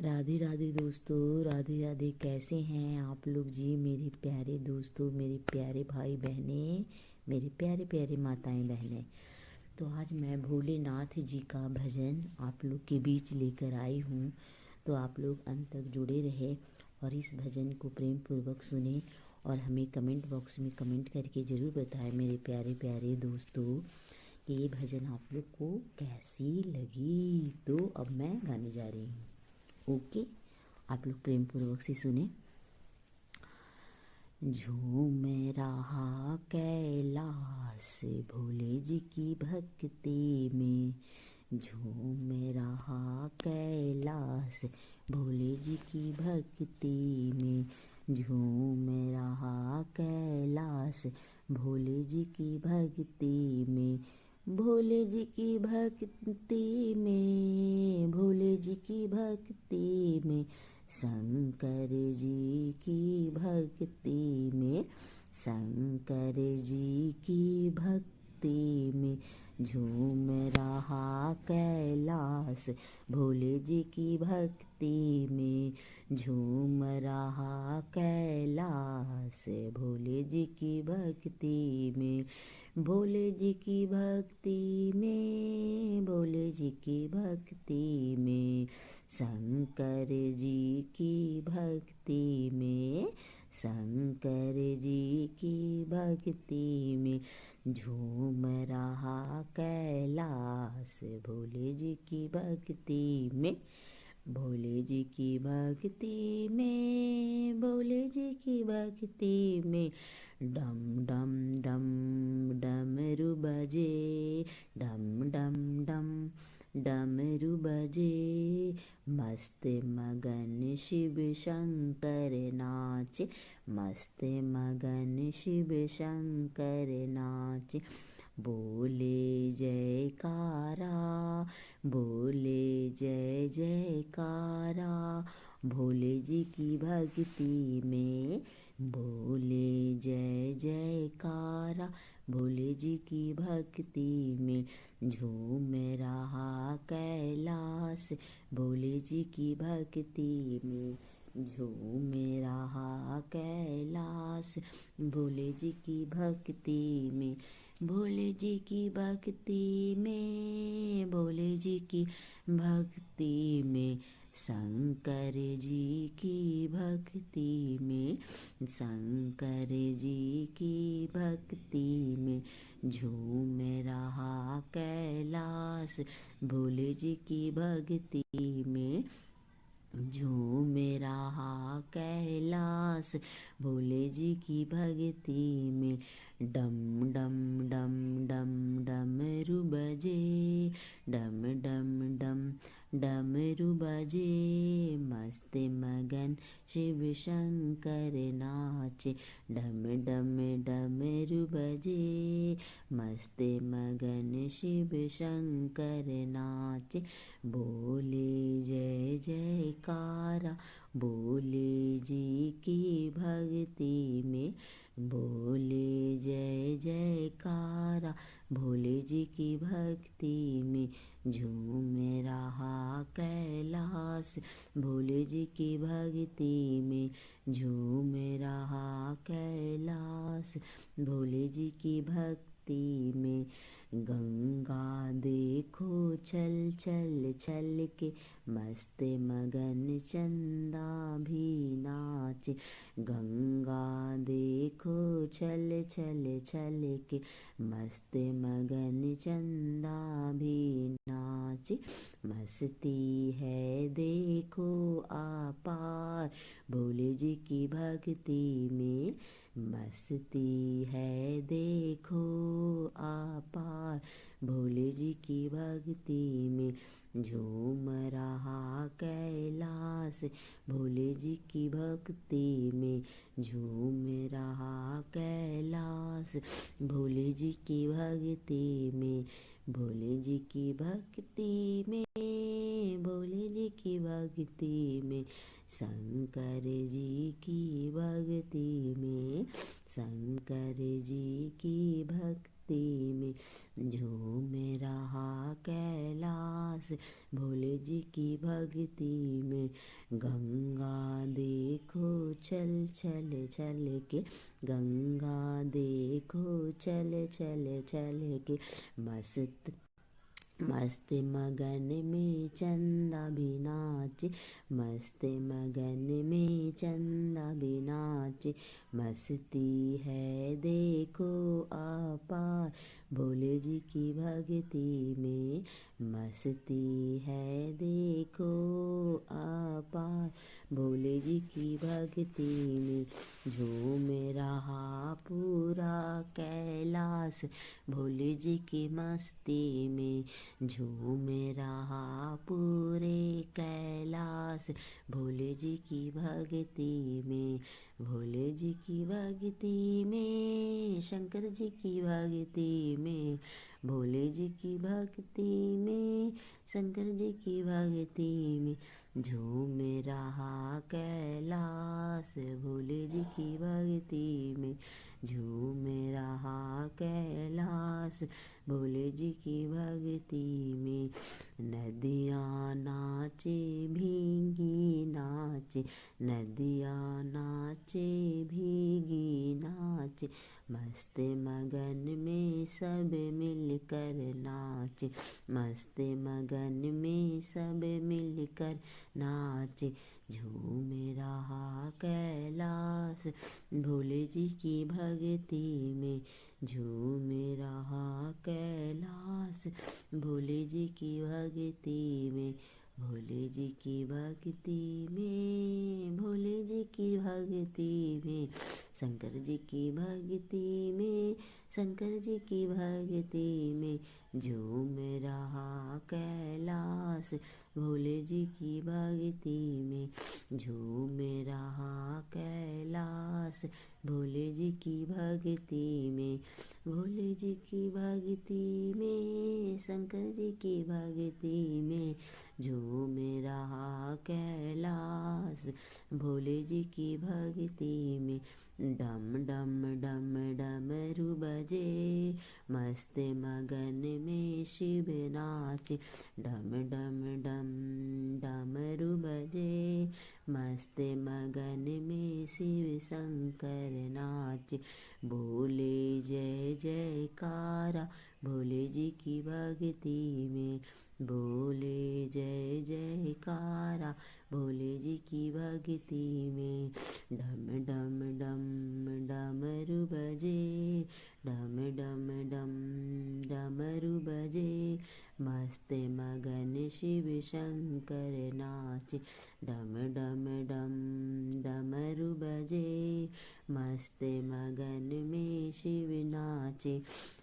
राधे राधे दोस्तों, राधे राधे। कैसे हैं आप लोग जी, मेरे प्यारे दोस्तों, मेरे प्यारे भाई बहनें, मेरे प्यारे प्यारे माताएं बहनें। तो आज मैं भोलेनाथ जी का भजन आप लोग के बीच लेकर आई हूँ। तो आप लोग अंत तक जुड़े रहे और इस भजन को प्रेम पूर्वक सुने और हमें कमेंट बॉक्स में कमेंट करके ज़रूर बताएं मेरे प्यारे प्यारे दोस्तों कि ये भजन आप लोग को कैसी लगी। तो अब मैं गाने जा रही हूँ। ओके, आप लोग प्रेम पूर्वक से सुने। झूम रहा कैलाश भोले जी की भक्ति में, झूम रहा कैलाश भोले जी की भक्ति में, झूम रहा कैलाश भोले जी की भक्ति में, भोले जी की भक्ति में, भोले जी की भक्ति में, शंकर जी की भक्ति में, शंकर जी की भक्ति में, झूम रहा कैलाश भोले जी की भक्ति में, झूम रहा कैलाश भोले जी की भक्ति में, भोले जी की भक्ति में, भोले जी की भक्ति में, शंकर जी की भक्ति में, शंकर जी की भक्ति में, झूम रहा कैलाश भोले जी की भक्ति में, भोले जी की भक्ति में, भोले जी की भक्ति में, डम डम डम डमरू बजे, डम डम डम डमरू बजे, मस्त मगन शिव शंकर नाचे, मस्त मगन शिव शंकर नाचे, बोले जयकारा, बोले जय जयकारा, भोले जी की भक्ति में, बोले जय जयकारा, भोले जी की भक्ति में, झूम रहा कैलाश भोले जी की भक्ति में, झूम रहा कैलाश भोले जी की भक्ति में, भोले जी की भक्ति में, भोले जी की भक्ति में, शंकर जी की भक्ति में, शंकर जी की भक्ति में, झूम रहा कैलाश भोले जी की भक्ति में, झूम रहा कैलाश भोले जी की भक्ति में, डम डम डम डम डमरू बजे, डम डम डम डमरू बजे, मस्त मगन शिव शंकर नाचे, डम डम डमरू बजे, मस्त मगन शिव शंकर नाचे, बोले जय जयकारा बोले जी की भक्ति में, बोले जय जयकारा भोले जी की भक्ति में, झूम रहा कैलाश भोले जी की भक्ति में, झूम रहा कैलाश भोले जी की भक्ति में, गंगा देखो छल छल छल के, मस्त मगन चंदा भी नाचे, गंगा देखो छल छल छल के, मस्त मगन चंदा भी नाचे, मस्ती है देखो आपार भोले जी की भक्ति में, मस्ती है देखो आपार भोले जी की भक्ति में, झूम रहा कैलाश भोले जी की भक्ति में, झूम रहा कैलाश भोले जी की भक्ति में, भोले जी की भक्ति में, भोले जी की भक्ति में, शंकर जी की भक्ति में, शंकर जी की भक्ति मस्ती में झूम रहा कैलाश भोले जी की भक्ति में। गंगा देखो चल चल चल के, गंगा देखो चल चल चल के, मस्त मस्त मगन में चंदा भी नाचे, मस्त मगन में चंदा भी नाचे। मस्ती है देखो अपार भोले जी की भक्ति में, मस्ती है देखो अपार भोले जी की भक्ति में। झूम रहा पूरा कैलाश भोले जी की मस्ती में, झूम रहा पूरे कैलाश भोले जी की भक्ति में। भोले जी की भक्ति में, शंकर जी की भक्ति में, भोले जी की भक्ति में, शंकर जी की भक्ति में। झूम रहा कैलाश भोले जी की भक्ति में, झूम रहा कैलाश भोले जी की भक्ति में। नदियाँ नाचे भीगी नाचे, नदियाँ नाचे भीगी नाचे, मस्त मगन में सब मिलकर नाचे, मस्त मगन में सब मिलकर नाचे। झूम रहा कैलाश भोले जी की भक्ति में, झूम रहा कैलाश भोले जी की भक्ति में, भोले जी की भक्ति में, भोले जी की भक्ति में, शंकर जी की भक्ति में, शंकर जी की भक्ति में। झूम रहा कैलाश भोले जी की भक्ति में, झूम रहा कैलाश भोले जी की भक्ति में, भोले जी की भक्ति में, शंकर जी की भक्ति में। झूम रहा कैलाश भोले जी की भक्ति में। डम डम डम डमरू बजे, मस्त मगन में शिव नाचे, डम डम डम डमरू बजे, मस्त मगन में शिव शंकर नाचे। बोले जय जयकारा भोले जी की भक्ति में, बोले जय जयकारा भोले जी की भक्ति में। डम डम डम डमरू बजे, डम डम डम डमरू बजे, मस्त मगन शिव शंकर नाचे, डम डम डम डमरू बजे, मस्त मगन में शिव नाचे।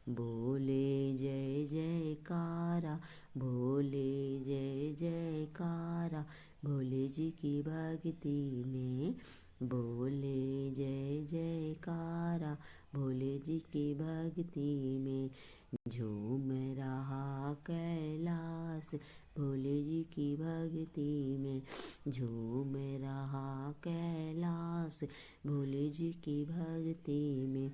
बोले जय जयकारा भोले जय जयकारा भोले जी की भक्ति में, बोले जय जयकारा भोले जी की भक्ति में। झूम रहा कैलाश भोले जी की भक्ति में, झूम रहा कैलाश भोले जी की भक्ति में।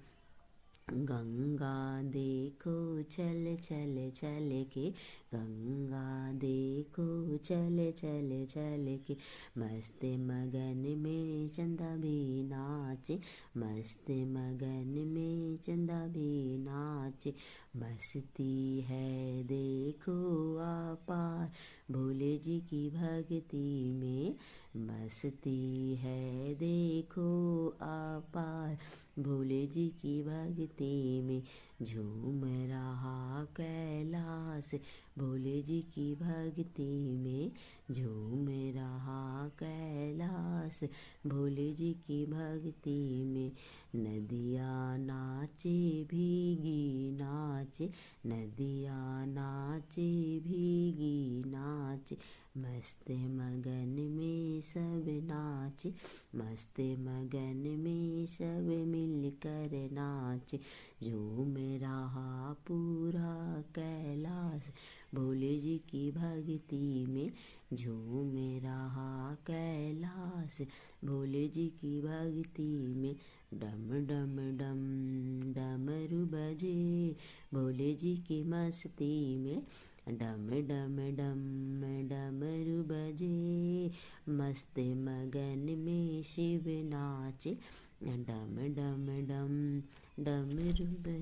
गंगा देखो चल चल चल के, गंगा देखो चल चल चल के, मस्त मगन में चंदा भी नाचे, मस्त मगन में चंदा भी नाचे। मस्ती है देखो अपार भोले जी की भक्ति में, मस्ती है देखो अपार भोले जी की भक्ति में। झूम रहा कैलाश भोले जी की भक्ति में, झूम रहा कैलाश भोले जी की भक्ति में। नदियाँ नाचे भीगी नाचे, नदियाँ नाचे भीगी नाचे, मस्त मगन में सब नाचे, मस्त मगन में सब मिलकर नाचे। झूम रहा पूरा कैलाश भोले जी की भक्ति में झूम रहा कैलाश। भोले जी की भक्ति में डम डम डम डमरू बजे। भोले जी की मस्ती में डम डम डम डमरू बजे। मस्त मगन में शिव नाचे डम डम डम डमरू बजे।